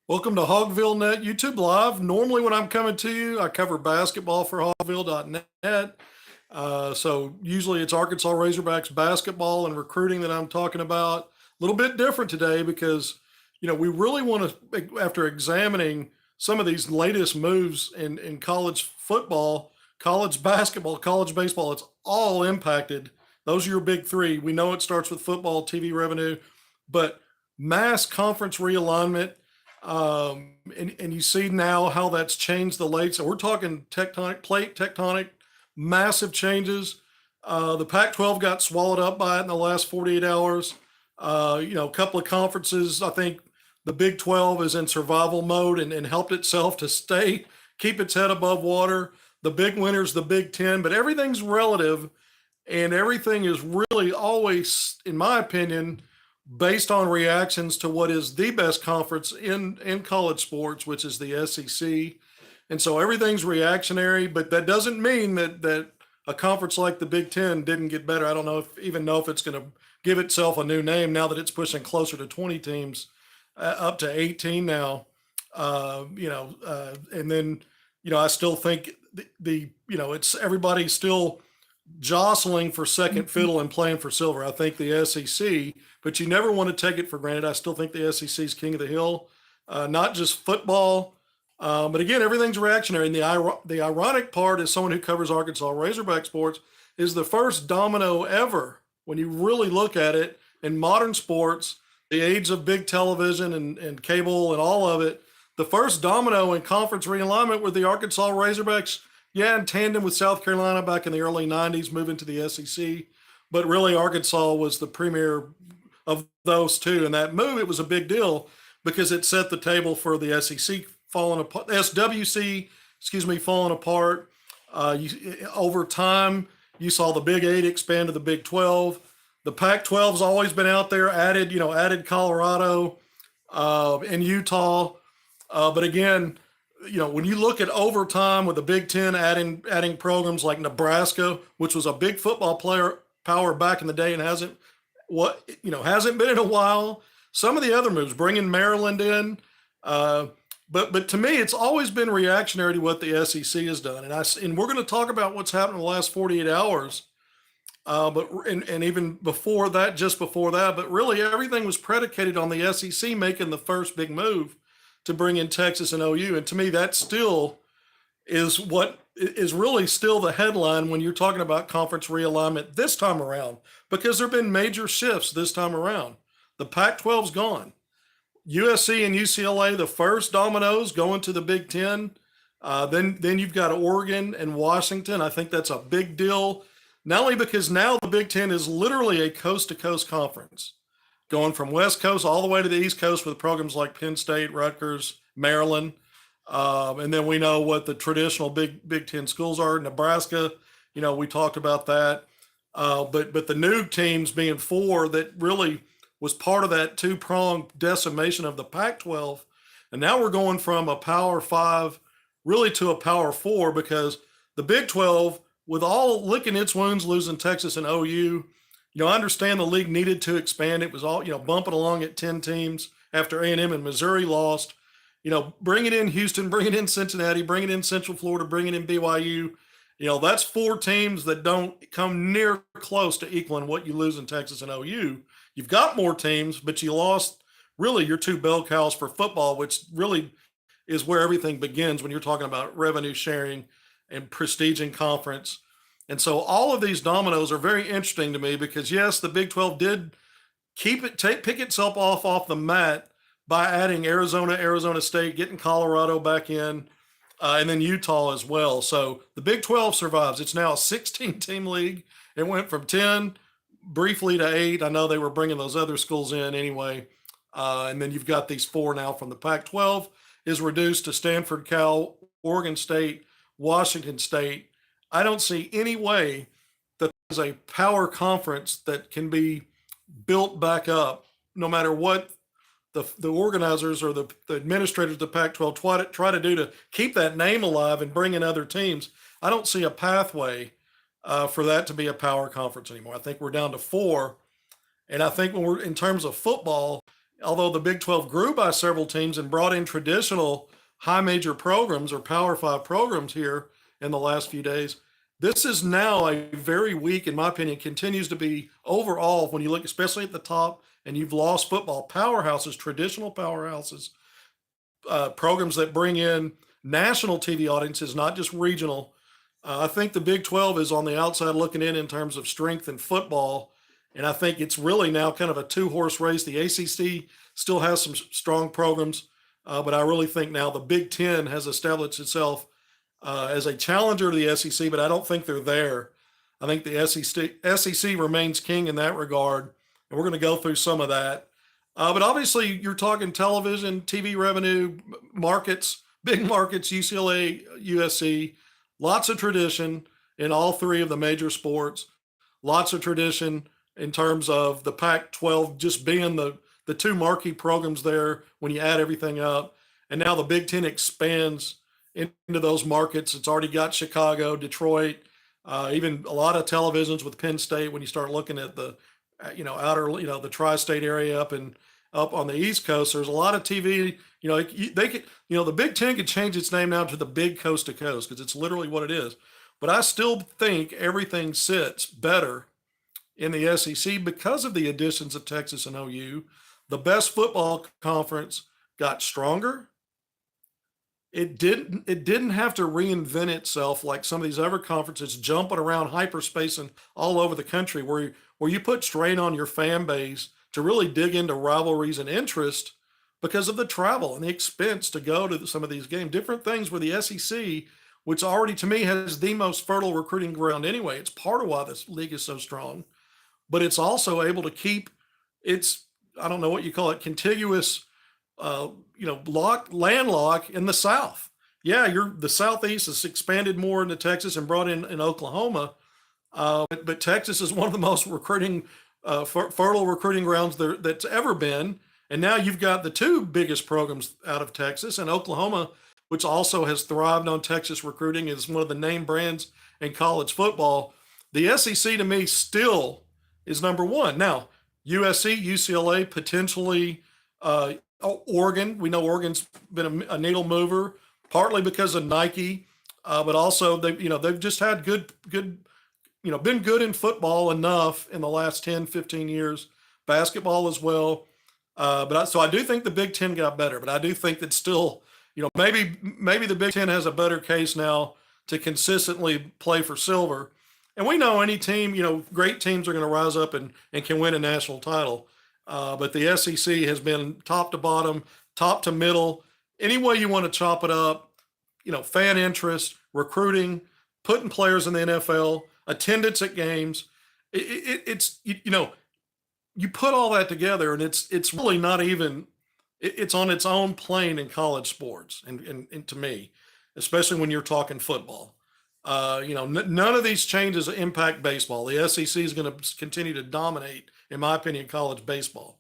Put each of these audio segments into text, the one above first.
Welcome to Hogvillenet YouTube Live. Normally, when I'm coming to you, I cover basketball for Hogville.net. So usually it's Arkansas Razorbacks basketball and recruiting that I'm talking about. A little bit different today because, we really want to, after examining some of these latest moves in college football, college basketball, college baseball, it's all impacted. Those are your big three. We know it starts with football, TV revenue, but mass conference realignment, and you see now how that's changed the late. So we're talking tectonic, massive changes. The Pac-12 got swallowed up by it in the last 48 hours. A couple of conferences, I think the Big 12 is in survival mode and helped itself to keep its head above water. The big winners, the Big 10, but everything's relative and everything is really always, in my opinion, based on reactions to what is the best conference in college sports, which is the SEC. And so everything's reactionary, but that doesn't mean that a conference like the Big Ten didn't get better. I don't even know if it's going to give itself a new name now that it's pushing closer to 20 teams, up to 18 now. And then, I still think it's everybody still jostling for second fiddle and playing for silver. I think the SEC, but you never want to take it for granted. I still think the SEC is king of the hill, not just football, but again, everything's reactionary. And the ironic part, as someone who covers Arkansas Razorback sports, is the first domino ever, when you really look at it in modern sports, the age of big television and cable and all of it, the first domino in conference realignment were the Arkansas Razorbacks. Yeah, in tandem with South Carolina back in the early 90s, moving to the SEC. But really, Arkansas was the premier of those two. And that move, it was a big deal because it set the table for the SEC falling apart, SWC, falling apart. Over time, you saw the Big 8 expand to the Big 12. The Pac-12's always been out there, added Colorado and Utah. But again, when you look at overtime with the Big Ten adding programs like Nebraska, which was a big football power back in the day and hasn't been in a while. Some of the other moves, bringing Maryland in, but to me, it's always been reactionary to what the SEC has done, and we're going to talk about what's happened in the last 48 hours, and even before that, just before that, but really everything was predicated on the SEC making the first big move to bring in Texas and OU. And to me, that still is what is really still the headline when you're talking about conference realignment this time around, because there have been major shifts this time around. The Pac-12's gone. USC and UCLA, the first dominoes going to the Big Ten. Then you've got Oregon and Washington. I think that's a big deal, not only because now the Big Ten is literally a coast-to-coast conference, going from West Coast all the way to the East Coast with programs like Penn State, Rutgers, Maryland. And then we know what the traditional Big Ten schools are. Nebraska, we talked about that. But the new teams being four, that really was part of that two-pronged decimation of the Pac-12. And now we're going from a Power 5 really to a Power 4, because the Big 12, with all licking its wounds, losing Texas and OU, I understand the league needed to expand. It was all, bumping along at 10 teams after A&M and Missouri lost. Bringing in Houston, bringing in Cincinnati, bringing in Central Florida, bringing in BYU. That's four teams that don't come near close to equaling what you lose in Texas and OU. You've got more teams, but you lost really your two bell cows for football, which really is where everything begins when you're talking about revenue sharing and prestige in conference. And so all of these dominoes are very interesting to me because, yes, the Big 12 did pick itself off the mat by adding Arizona State, getting Colorado back in, and then Utah as well. So the Big 12 survives. It's now a 16-team league. It went from 10 briefly to 8. I know they were bringing those other schools in anyway. And then you've got these four now from the Pac-12 is reduced to Stanford, Cal, Oregon State, Washington State. I don't see any way that there's a power conference that can be built back up, no matter what the organizers or the administrators of the Pac-12 try to do to keep that name alive and bring in other teams. I don't see a pathway for that to be a power conference anymore. I think we're down to 4. And I think when we're in terms of football, although the Big 12 grew by several teams and brought in traditional high major programs or Power Five programs here in the last few days, this is now a very weak, in my opinion, continues to be overall, when you look especially at the top and you've lost football powerhouses, traditional powerhouses, programs that bring in national TV audiences, not just regional. I think the Big 12 is on the outside looking in terms of strength in football. And I think it's really now kind of a two-horse race. The ACC still has some strong programs, but I really think now the Big 10 has established itself as a challenger to the SEC, but I don't think they're there. I think the SEC remains king in that regard, and we're going to go through some of that. But obviously, you're talking television, TV revenue, markets, big markets, UCLA, USC, lots of tradition in all three of the major sports, lots of tradition in terms of the Pac-12 just being the two marquee programs there when you add everything up. And now the Big Ten expands into those markets. It's already got Chicago, Detroit, even a lot of televisions with Penn State when you start looking at the, outer, the tri-state area up on the East Coast. There's a lot of TV, they could, the Big Ten could change its name now to the Big Coast to Coast because it's literally what it is. But I still think everything sits better in the SEC because of the additions of Texas and OU. The best football conference got stronger. It didn't have to reinvent itself like some of these other conferences jumping around hyperspace and all over the country where you put strain on your fan base to really dig into rivalries and interest because of the travel and the expense to go to some of these games. Different things with the SEC, which already to me has the most fertile recruiting ground anyway. It's part of why this league is so strong, but it's also able to keep its, I don't know what you call it, contiguous landlock in the South. Yeah, the Southeast has expanded more into Texas and brought in Oklahoma, but Texas is one of the most fertile recruiting grounds that's ever been. And now you've got the two biggest programs out of Texas, and Oklahoma, which also has thrived on Texas recruiting, is one of the name brands in college football. The SEC to me still is number one. Now, USC, UCLA, potentially Oregon. We know Oregon's been a needle mover, partly because of Nike, but also they've just had good, been good in football enough in the last 10, 15 years, basketball as well. So I do think the Big Ten got better, but I do think that still, maybe the Big Ten has a better case now to consistently play for silver. And we know any team, great teams are going to rise up and can win a national title. But the SEC has been top to bottom, top to middle, any way you want to chop it up, fan interest, recruiting, putting players in the NFL, attendance at games. It's you put all that together and it's really not even, it's on its own plane in college sports. And to me, especially when you're talking football, none of these changes impact baseball. The SEC is going to continue to dominate, in my opinion, college baseball.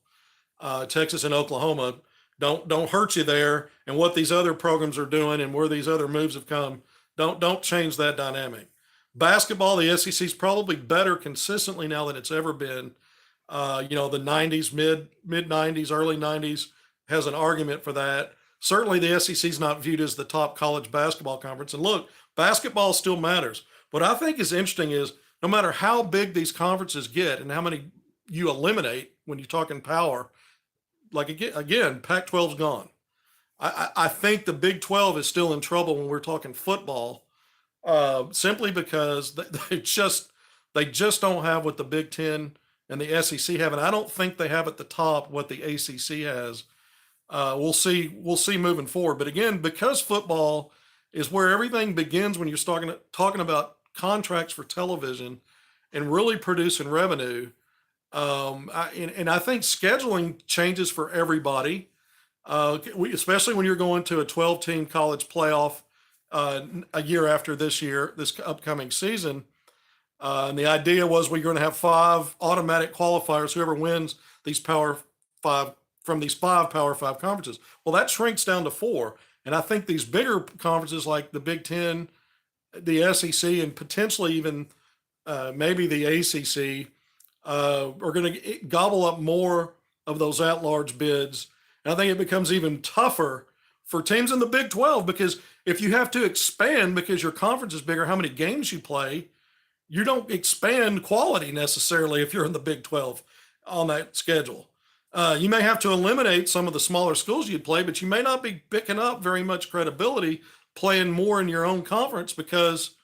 Texas and Oklahoma don't hurt you there. And what these other programs are doing and where these other moves have come, don't change that dynamic. Basketball, the SEC is probably better consistently now than it's ever been. The 90s, mid 90s, early 90s has an argument for that. Certainly the SEC is not viewed as the top college basketball conference. And look, basketball still matters. What I think is interesting is no matter how big these conferences get and how many you eliminate when you're talking power, like again, Pac-12's gone. I think the Big 12 is still in trouble when we're talking football, simply because they just don't have what the Big 10 and the SEC have, and I don't think they have at the top what the ACC has. We'll see moving forward. But again, because football is where everything begins when you're talking about contracts for television and really producing revenue. I think scheduling changes for everybody, especially when you're going to a 12-team college playoff a year after this upcoming season. And the idea was we're going to have 5 automatic qualifiers, whoever wins these Power 5 from these 5 Power 5 conferences. Well, that shrinks down to 4. And I think these bigger conferences like the Big 10, the SEC, and potentially even maybe the ACC are going to gobble up more of those at-large bids. And I think it becomes even tougher for teams in the Big 12, because if you have to expand because your conference is bigger, how many games you play, you don't expand quality necessarily if you're in the Big 12 on that schedule. You may have to eliminate some of the smaller schools you'd play, but you may not be picking up very much credibility playing more in your own conference, because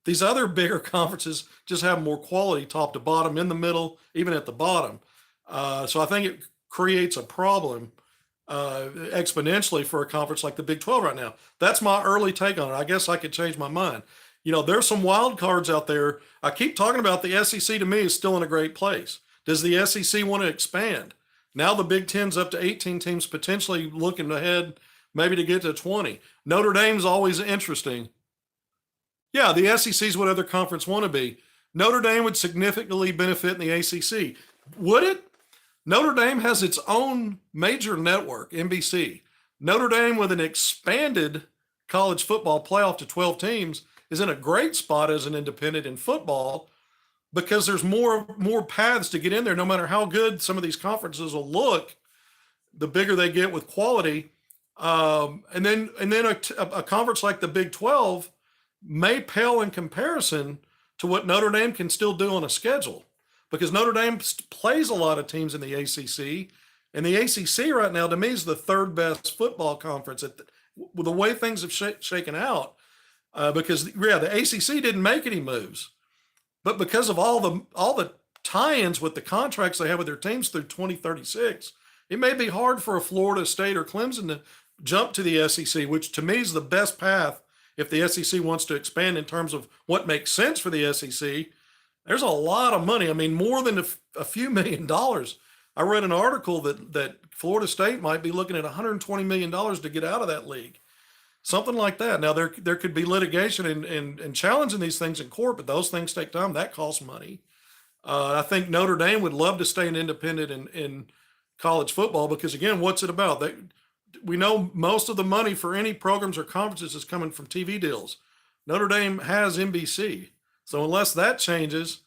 these other bigger conferences just have more quality top to bottom, in the middle, even at the bottom. So I think it creates a problem exponentially for a conference like the Big 12 right now. That's my early take on it. I guess I could change my mind. There's some wild cards out there. I keep talking about the SEC. To me, is still in a great place. Does the SEC want to expand? Now the Big Ten's up to 18 teams, potentially looking ahead maybe to get to 20. Notre Dame's always interesting. Yeah, the SEC is what other conference want to be. Notre Dame would significantly benefit in the ACC. Would it? Notre Dame has its own major network, NBC. Notre Dame, with an expanded college football playoff to 12 teams, is in a great spot as an independent in football, because there's more paths to get in there. No matter how good some of these conferences will look, the bigger they get with quality. And then a conference like the Big 12 may pale in comparison to what Notre Dame can still do on a schedule, because Notre Dame plays a lot of teams in the ACC, and the ACC right now, to me, is the third best football conference with the way things have shaken out. Because the ACC didn't make any moves, but because of all the tie-ins with the contracts they have with their teams through 2036, it may be hard for a Florida State or Clemson to jump to the SEC, which to me is the best path if the SEC wants to expand in terms of what makes sense for the SEC. There's a lot of money. I mean, more than a few $1 million. I read an article that Florida State might be looking at $120 million to get out of that league. Something like that. Now, there could be litigation and challenging these things in court, but those things take time. That costs money. I think Notre Dame would love to stay an independent in college football, because, again, what's it about? We know most of the money for any programs or conferences is coming from TV deals. Notre Dame has NBC. So unless that changes,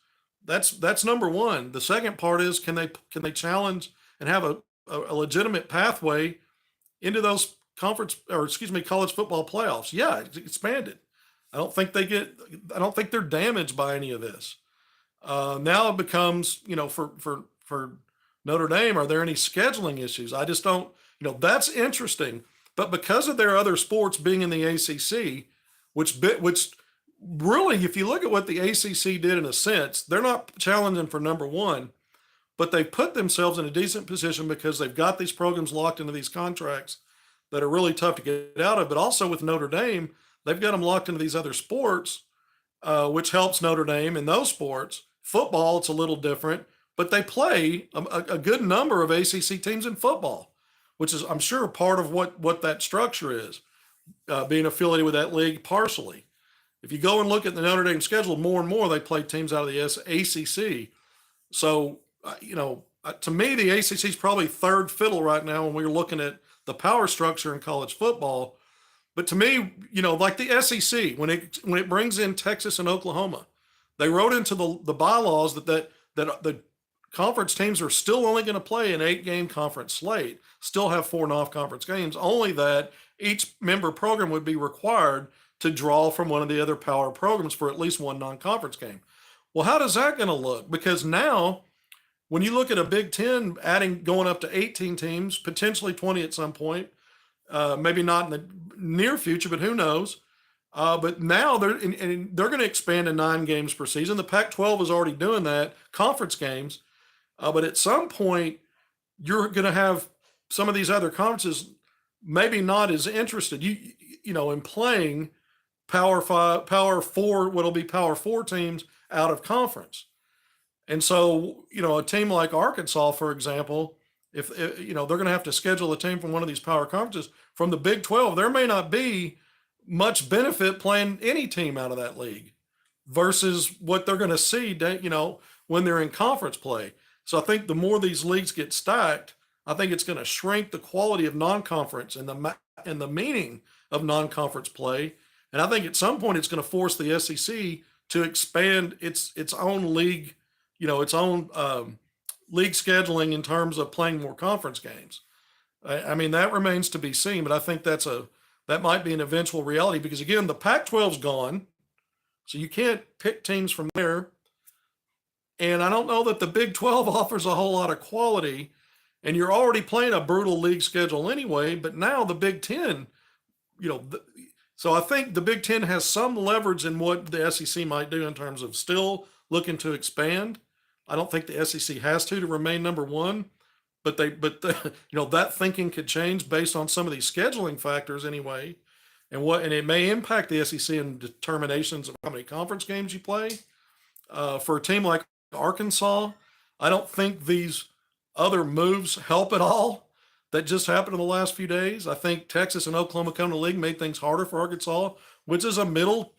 that's number one. The second part is, can they challenge and have a legitimate pathway into those college football playoffs? Yeah, it's expanded. I don't think they're damaged by any of this. Now it becomes, for Notre Dame, are there any scheduling issues? I just don't, that's interesting. But because of their other sports being in the ACC, which really, if you look at what the ACC did, in a sense, they're not challenging for number one, but they put themselves in a decent position because they've got these programs locked into these contracts that are really tough to get out of. But also with Notre Dame, they've got them locked into these other sports, which helps Notre Dame in those sports. Football, it's a little different, but they play a good number of ACC teams in football, which is, I'm sure, part of what that structure is, being affiliated with that league partially. If you go and look at the Notre Dame schedule, more and more they play teams out of the ACC. So, to me, the ACC is probably third fiddle right now when we're looking at the power structure in college football. But to me, like the SEC, when it brings in Texas and Oklahoma, they wrote into the bylaws that the conference teams are still only going to play an 8-game conference slate, still have 4 non-conference games, only that each member program would be required to draw from one of the other power programs for at least one non-conference game. Well, how does that going to look? Because now, when you look at a Big Ten going up to 18 teams, potentially 20 at some point, maybe not in the near future, but who knows? But now they're going to expand to 9 games per season. The Pac-12 is already doing that, conference games. But at some point, you're going to have some of these other conferences maybe not as interested, in playing Power 4, what'll be Power 4 teams out of conference. And so, a team like Arkansas, for example, if they're going to have to schedule a team from one of these power conferences from the Big 12, there may not be much benefit playing any team out of that league versus what they're going to see, when they're in conference play. So I think the more these leagues get stacked, I think it's going to shrink the quality of non-conference and the meaning of non-conference play. And I think at some point it's going to force the SEC to expand its own league, its own league scheduling in terms of playing more conference games. I mean, that remains to be seen, but I think that might be an eventual reality because again, the Pac-12's gone, so you can't pick teams from there. And I don't know that the Big 12 offers a whole lot of quality. And you're already playing a brutal league schedule anyway, but now the Big 10, you know, so I think the Big 10 has some leverage in what the SEC might do in terms of still looking to expand. I don't think the SEC has to remain number one, but that thinking could change based on some of these scheduling factors anyway. And it may impact the SEC in determinations of how many conference games you play. For a team like Arkansas, I don't think these other moves help at all that just happened in the last few days. I think Texas and Oklahoma coming to the league made things harder for Arkansas, which is a middle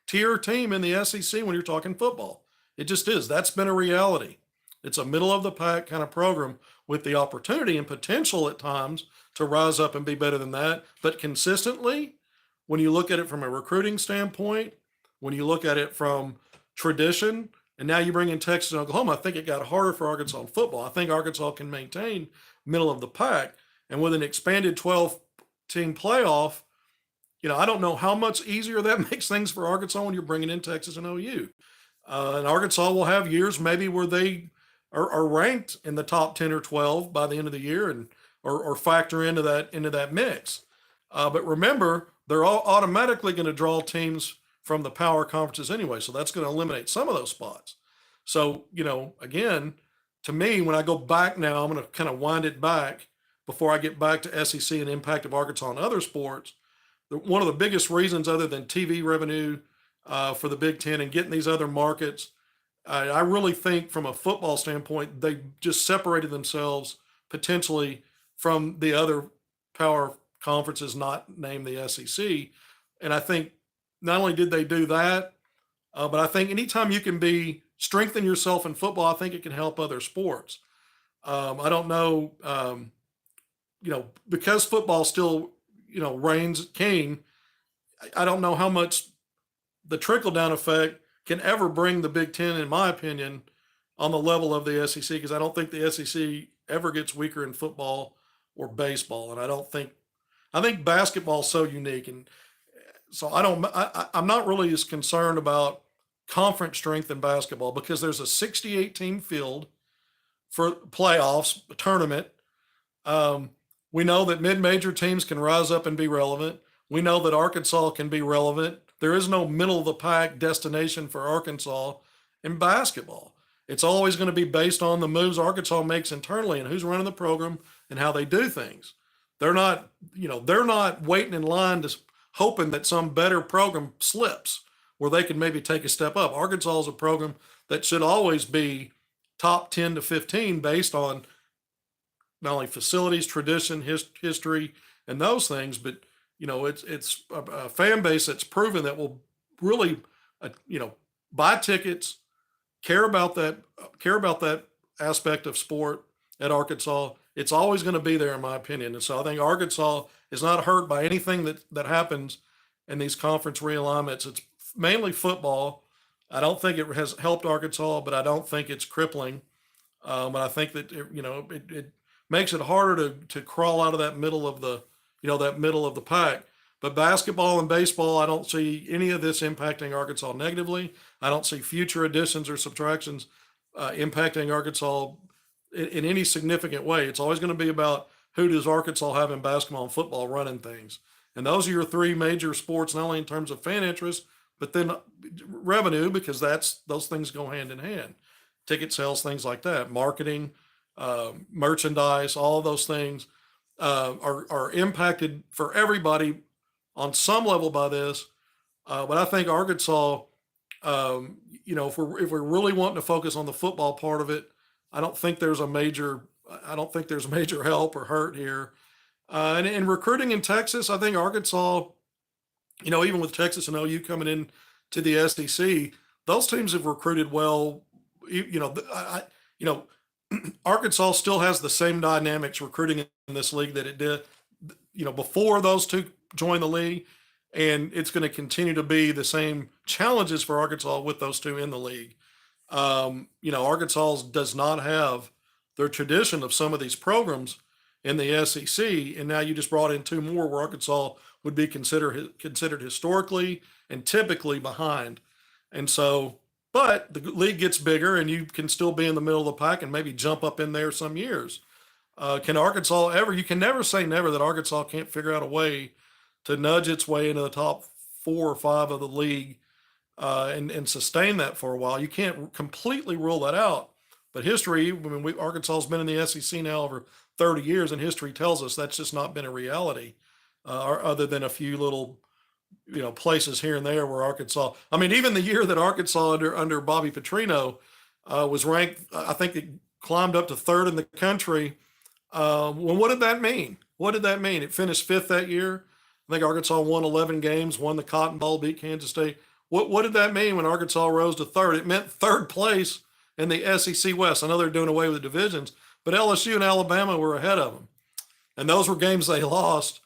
tier team in the SEC when you're talking football. It just is. That's been a reality. It's a middle of the pack kind of program with the opportunity and potential at times to rise up and be better than that. But consistently, when you look at it from a recruiting standpoint, when you look at it from tradition, and now you bring in Texas and Oklahoma, I think it got harder for Arkansas in football. I think Arkansas can maintain middle of the pack. And with an expanded 12-team playoff, I don't know how much easier that makes things for Arkansas when you're bringing in Texas and OU. And Arkansas will have years maybe where they are ranked in the top 10 or 12 by the end of the year and or factor into that mix. But remember, they're all automatically going to draw teams from the power conferences anyway. So that's going to eliminate some of those spots. So, again, to me, when I go back now, I'm going to kind of wind it back before I get back to SEC and impact of Arkansas and other sports. One of the biggest reasons other than TV revenue for the Big Ten and getting these other markets, I really think from a football standpoint, they just separated themselves potentially from the other power conferences, not named the SEC. And I think not only did they do that, but I think anytime you can strengthen yourself in football, I think it can help other sports. I don't know, because football still, reigns king. I don't know how much the trickle down effect can ever bring the Big Ten, in my opinion, on the level of the SEC, because I don't think the SEC ever gets weaker in football or baseball. And I think basketball is so unique. And so I'm not really as concerned about conference strength in basketball because there's a 68 team field for playoffs, a tournament. We know that mid-major teams can rise up and be relevant. We know that Arkansas can be relevant. There is no middle of the pack destination for Arkansas in basketball. It's always going to be based on the moves Arkansas makes internally and who's running the program and how they do things. They're not waiting in line to hoping that some better program slips where they can maybe take a step up. Arkansas is a program that should always be top 10 to 15 based on not only facilities, tradition, history, and those things, but it's a fan base that's proven that will really, buy tickets, care about that aspect of sport at Arkansas. It's always going to be there, in my opinion. And so I think Arkansas is not hurt by anything that happens in these conference realignments. It's mainly football. I don't think it has helped Arkansas, but I don't think it's crippling. But I think that it makes it harder to crawl out of that middle of the pack. But basketball and baseball, I don't see any of this impacting Arkansas negatively. I don't see future additions or subtractions impacting Arkansas in any significant way. It's always going to be about who does Arkansas have in basketball and football running things. And those are your three major sports, not only in terms of fan interest, but then revenue, because those things go hand in hand. Ticket sales, things like that, marketing, merchandise, all of those things are impacted for everybody on some level by this. But I think Arkansas, if we're really wanting to focus on the football part of it, I don't think there's major help or hurt here. And in recruiting in Texas, I think Arkansas, even with Texas and OU coming in to the SEC, those teams have recruited well. Arkansas still has the same dynamics recruiting in this league that it did, before those two joined the league. And it's going to continue to be the same challenges for Arkansas with those two in the league. Arkansas does not have the tradition of some of these programs in the SEC, and now you just brought in two more where Arkansas would be considered historically and typically behind. And so, but the league gets bigger, and you can still be in the middle of the pack and maybe jump up in there some years. Can Arkansas ever? You can never say never that Arkansas can't figure out a way to nudge its way into the top 4 or 5 of the league and sustain that for a while. You can't completely rule that out. But history, I mean, Arkansas has been in the SEC now over 30 years, and history tells us that's just not been a reality, other than a few little, places here and there where Arkansas. I mean, even the year that Arkansas under Bobby Petrino was ranked, I think it climbed up to third in the country. Well, what did that mean? What did that mean? It finished fifth that year. I think Arkansas won 11 games, won the Cotton Bowl, beat Kansas State. What did that mean when Arkansas rose to third? It meant third place in the SEC West. I know they're doing away with the divisions, but LSU and Alabama were ahead of them. And those were games they lost.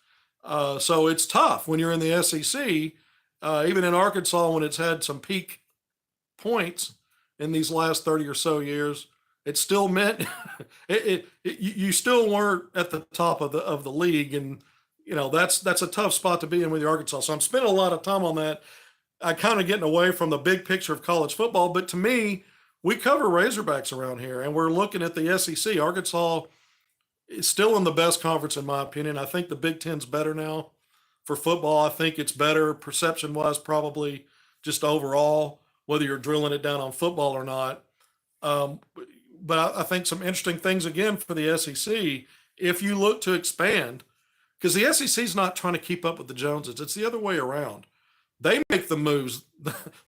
So it's tough when you're in the SEC, even in Arkansas when it's had some peak points in these last 30 or so years. It still meant you still weren't at the top of the league, and that's a tough spot to be in with the Arkansas. So I'm spending a lot of time on that. I kind of getting away from the big picture of college football, but to me, we cover Razorbacks around here, and we're looking at the SEC. Arkansas is still in the best conference, in my opinion. I think the Big Ten's better now for football. I think it's better perception-wise, probably just overall, whether you're drilling it down on football or not. But I think some interesting things again for the SEC if you look to expand, because the SEC is not trying to keep up with the Joneses. It's the other way around. They make the moves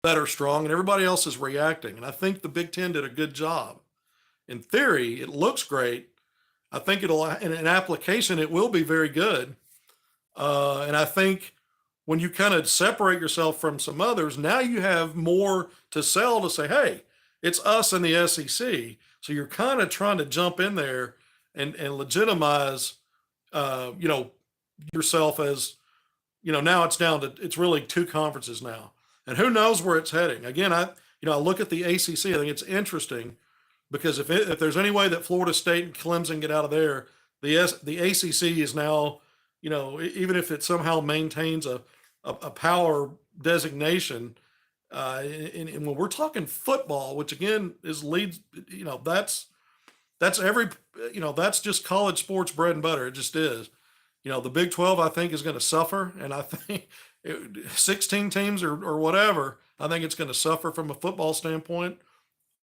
that are strong, and everybody else is reacting. And I think the Big Ten did a good job. In theory, it looks great. I think in an application, it will be very good. And I think when you kind of separate yourself from some others, now you have more to sell to say, hey, it's us in the SEC. So you're kind of trying to jump in there and legitimize, yourself as, now it's down to, it's really 2 conferences now. And who knows where it's heading. Again, I look at the ACC. I think it's interesting because if there's any way that Florida State and Clemson get out of there, the ACC is now, even if it somehow maintains a power designation, and when we're talking football, which again is leads, that's that's just college sports bread and butter. It just is. The Big 12, I think, is going to suffer, and I think 16 teams or whatever, I think it's going to suffer from a football standpoint.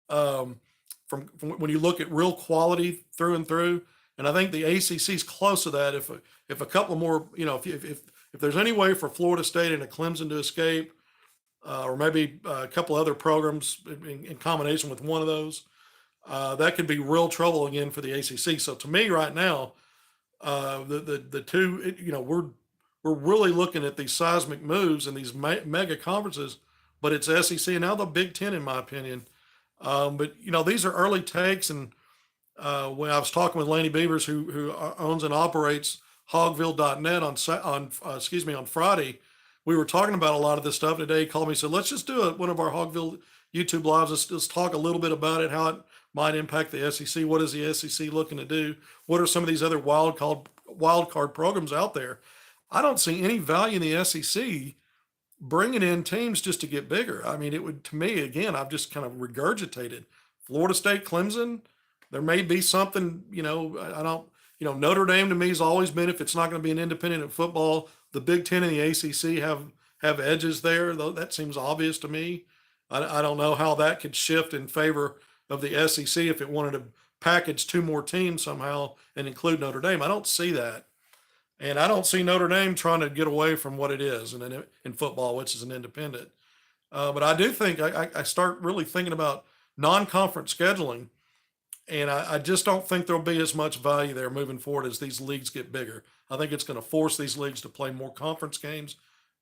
From when you look at real quality through and through, and I think the ACC is close to that. If a couple more, if there's any way for Florida State and a Clemson to escape, or maybe a couple other programs in combination with one of those, that could be real trouble again for the ACC. So to me, right now, the two, we're really looking at these seismic moves and these mega conferences, but it's SEC and now the Big Ten, in my opinion. But these are early takes, and when I was talking with Laney Beavers, who owns and operates Hogville.net on Friday, we were talking about a lot of this stuff today. He called me and said, let's just do one of our Hogville YouTube lives. Let's talk a little bit about it, how it might impact the SEC. What is the SEC looking to do? What are some of these other wild card programs out there? I don't see any value in the SEC bringing in teams just to get bigger. I mean, it would, to me, again, I've just kind of regurgitated Florida State, Clemson. There may be something, I don't, Notre Dame to me has always been, if it's not going to be an independent in football, the Big Ten and the ACC have edges there. Though that seems obvious to me. I don't know how that could shift in favor of the SEC if it wanted to package 2 more teams somehow and include Notre Dame. I don't see that. And I don't see Notre Dame trying to get away from what it is in football, which is an independent. But I do think I start really thinking about non-conference scheduling, and I just don't think there'll be as much value there moving forward as these leagues get bigger. I think it's going to force these leagues to play more conference games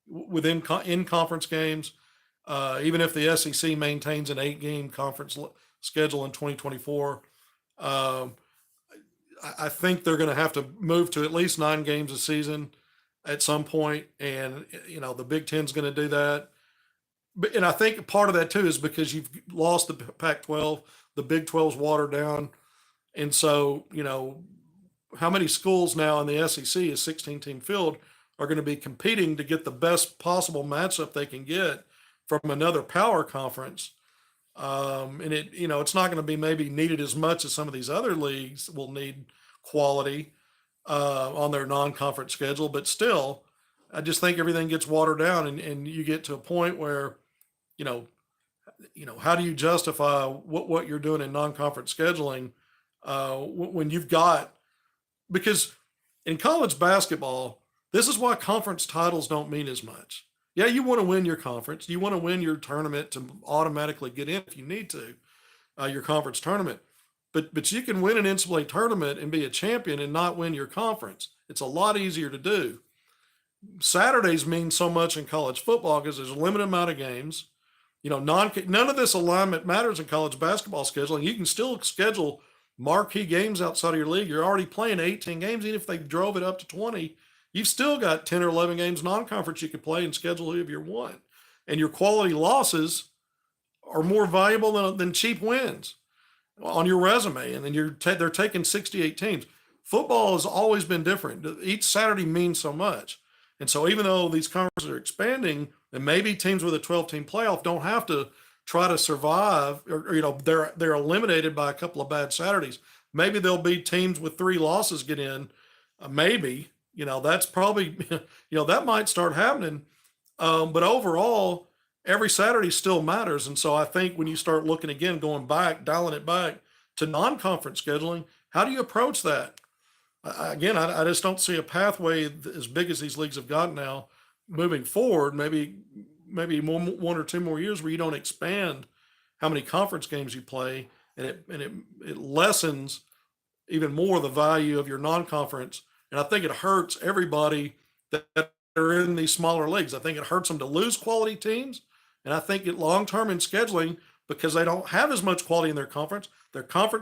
in conference games. Even if the SEC maintains an 8-game conference schedule in 2024, I think they're going to have to move to at least 9 games a season at some point, and the Big Ten's going to do that. And I think part of that too is because you've lost the Pac-12, the Big 12's watered down. And so, how many schools now in the SEC, a 16-team field, are going to be competing to get the best possible matchup they can get from another power conference? And it's not going to be maybe needed as much as some of these other leagues will need quality on their non-conference schedule, but still, I just think everything gets watered down, and you get to a point where, you know, how do you justify what you're doing in non-conference scheduling when you've got, because in college basketball, this is why conference titles don't mean as much. Yeah, you want to win your conference, you want to win your tournament to automatically get in if you need to, your conference tournament. But you can win an NCAA tournament and be a champion and not win your conference. It's a lot easier to do. Saturdays mean so much in college football because there's a limited amount of games. None of this alignment matters in college basketball scheduling. You can still schedule marquee games outside of your league. You're already playing 18 games. Even if they drove it up to 20, you've still got 10 or 11 games non-conference you could play and schedule if you want. And your quality losses are more valuable than cheap wins on your resume. And then they're taking 68 teams. Football has always been different. Each Saturday means so much. And so even though these conferences are expanding, and maybe teams with a 12-team playoff don't have to try to survive, or they're eliminated by a couple of bad Saturdays. Maybe there'll be teams with 3 losses get in. Maybe, that's probably, that might start happening. But overall, every Saturday still matters. And so I think when you start looking again, going back, dialing it back to non-conference scheduling, how do you approach that? Again, I just don't see a pathway as big as these leagues have gotten now moving forward. Maybe 1 or 2 more years where you don't expand how many conference games you play, and it lessens even more the value of your non-conference. And I think it hurts everybody that are in these smaller leagues. I think it hurts them to lose quality teams, and I think it long-term in scheduling, because they don't have as much quality in their conference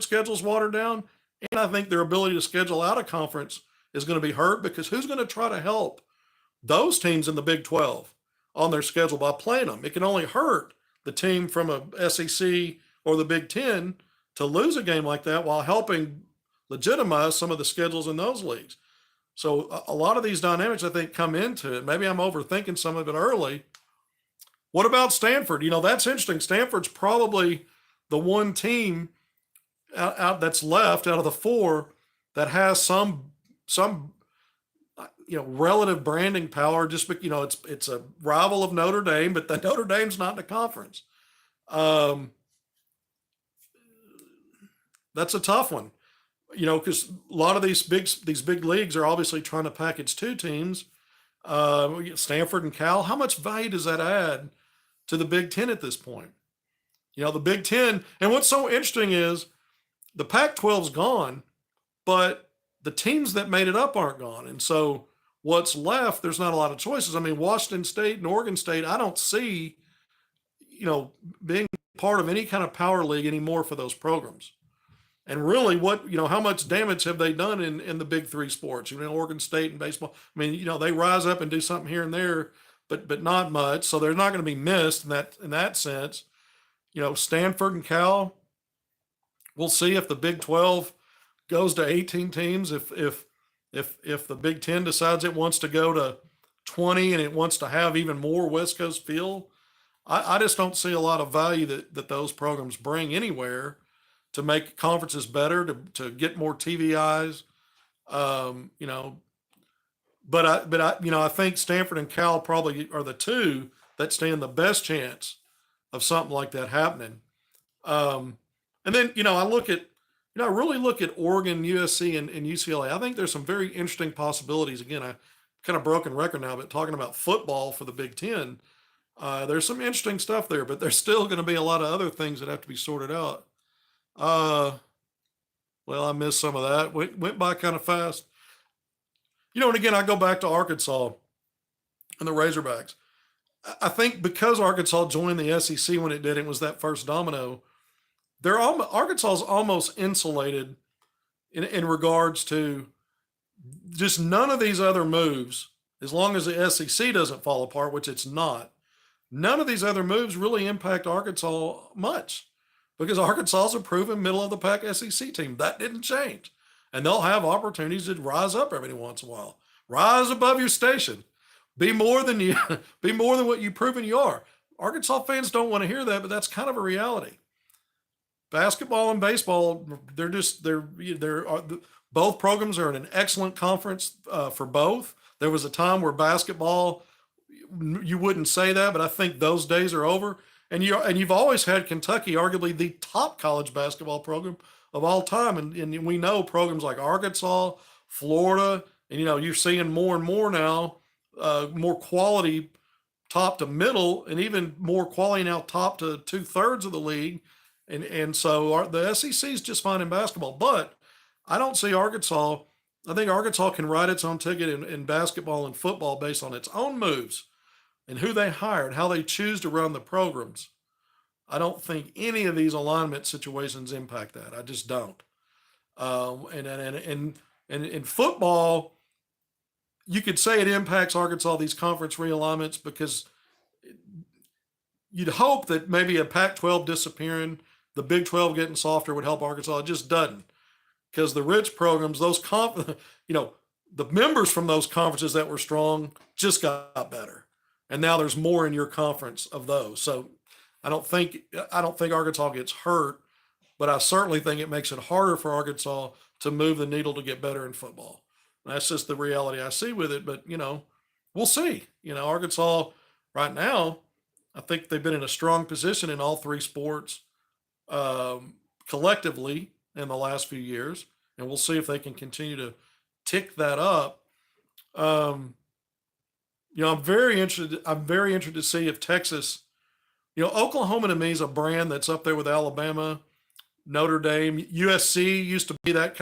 schedule's watered down. And I think their ability to schedule out a conference is going to be hurt, because who's going to try to help those teams in the Big 12 on their schedule by playing them? It can only hurt the team from a SEC or the Big 10 to lose a game like that, while helping legitimize some of the schedules in those leagues. So a lot of these dynamics, I think, come into it. Maybe I'm overthinking some of it early. What about Stanford? That's interesting. Stanford's probably the one team out that's left out of the 4 that has some relative branding power. Just it's a rival of Notre Dame, but the Notre Dame's not in the conference. That's a tough one, because a lot of these big leagues are obviously trying to package 2 teams. Stanford and Cal. How much value does that add to the Big Ten at this point? The Big Ten, and what's so interesting is the Pac-12's gone, but the teams that made it up aren't gone. And so what's left, there's not a lot of choices. I mean, Washington State and Oregon State, I don't see, being part of any kind of power league anymore for those programs. And really how much damage have they done in the big 3 sports? Oregon State and baseball. I mean, they rise up and do something here and there, but not much. So they're not going to be missed in that sense. Stanford and Cal, we'll see if the Big 12 goes to 18 teams. If the Big 10 decides it wants to go to 20 and it wants to have even more West Coast feel, I just don't see a lot of value that those programs bring anywhere to make conferences better, to get more TV eyes. But I think Stanford and Cal probably are the 2 that stand the best chance of something like that happening. And then, I really look at Oregon, USC, and UCLA. I think there's some very interesting possibilities. Again, I kind of broken record now, but talking about football for the Big Ten, there's some interesting stuff there, but there's still going to be a lot of other things that have to be sorted out. Well, I missed some of that. Went by kind of fast. And again, I go back to Arkansas and the Razorbacks. I think because Arkansas joined the SEC when it did, it was that first domino. Arkansas is almost insulated in regards to just none of these other moves, as long as the SEC doesn't fall apart, which it's not. None of these other moves really impact Arkansas much, because Arkansas is a proven middle of the pack SEC team. That didn't change. And they'll have opportunities to rise up every once in a while. Rise above your station. Be more than you be more than what you've proven you are. Arkansas fans don't want to hear that, but that's kind of a reality. Basketball and baseball, both programs are in an excellent conference for both. There was a time where basketball, you wouldn't say that, but I think those days are over. And you've always had Kentucky, arguably the top college basketball program of all time. And we know programs like Arkansas, Florida, and you're seeing more and more now, more quality top to middle, and even more quality now top to 2/3 of the league. And so the SEC is just fine in basketball, but I don't see Arkansas. I think Arkansas can write its own ticket in basketball and football based on its own moves and who they hire and how they choose to run the programs. I don't think any of these alignment situations impact that. I just don't. And in football, you could say it impacts Arkansas, these conference realignments, because you'd hope that maybe a Pac-12 disappearing, the Big 12 getting softer would help Arkansas. It just doesn't, because the rich programs, the members from those conferences that were strong just got better, and now there's more in your conference of those. So I don't think Arkansas gets hurt, but I certainly think it makes it harder for Arkansas to move the needle to get better in football. And that's just the reality I see with it. But we'll see. Arkansas right now, I think they've been in a strong position in all three sports collectively in the last few years, and we'll see if they can continue to tick that up. I'm very interested. I'm very interested to see if Texas, Oklahoma to me is a brand that's up there with Alabama, Notre Dame, USC used to be had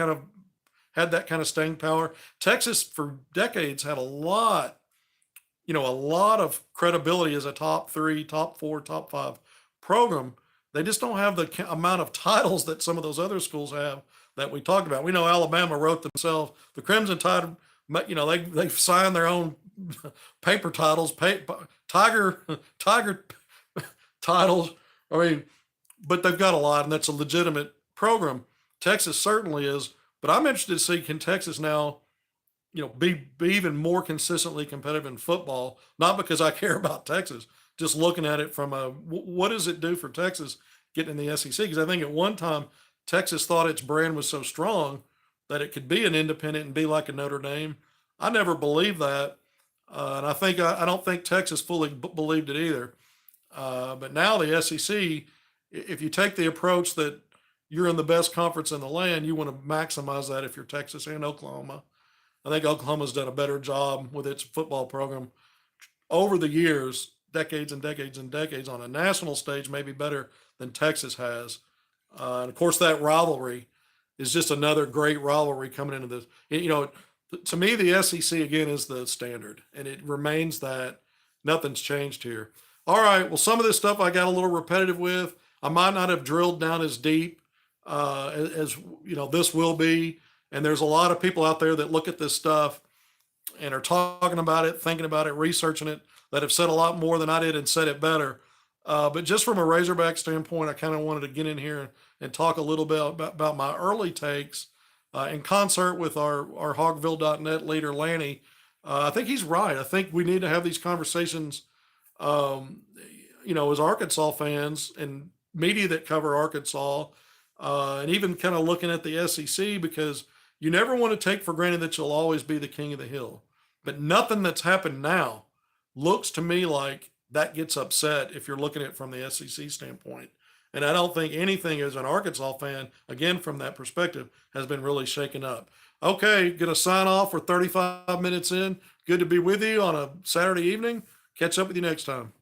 that kind of staying power. Texas for decades had a lot of credibility as a top 3, top 4, top 5 program. They just don't have the amount of titles that some of those other schools have that we talked about. We know Alabama wrote themselves, the Crimson Tide, they've signed their own paper titles, tiger titles. I mean, but they've got a lot, and that's a legitimate program. Texas certainly is, but I'm interested to see, can Texas now, be even more consistently competitive in football, not because I care about Texas, just looking at it from what does it do for Texas getting in the SEC? Because I think at one time Texas thought its brand was so strong that it could be an independent and be like a Notre Dame. I never believed that, and I don't think Texas fully believed it either. But now the SEC, if you take the approach that you're in the best conference in the land, you want to maximize that if you're Texas and Oklahoma. I think Oklahoma's done a better job with its football program over the years, decades and decades and decades, on a national stage, maybe better than Texas has. And of course, that rivalry is just another great rivalry coming into this. To me, the SEC again is the standard, and it remains that. Nothing's changed here. All right. Well, some of this stuff I got a little repetitive with. I might not have drilled down as deep as this will be. And there's a lot of people out there that look at this stuff and are talking about it, thinking about it, researching it, that have said a lot more than I did and said it better. But just from a Razorback standpoint, I kind of wanted to get in here and talk a little bit about my early takes in concert with our Hogville.net leader, Lanny. I think he's right. I think we need to have these conversations, as Arkansas fans and media that cover Arkansas, and even kind of looking at the SEC, because you never want to take for granted that you'll always be the king of the hill. But nothing that's happened now looks to me like that gets upset if you're looking at it from the SEC standpoint. And I don't think anything as an Arkansas fan, again, from that perspective, has been really shaken up. Okay, going to sign off. We're 35 minutes in. Good to be with you on a Saturday evening. Catch up with you next time.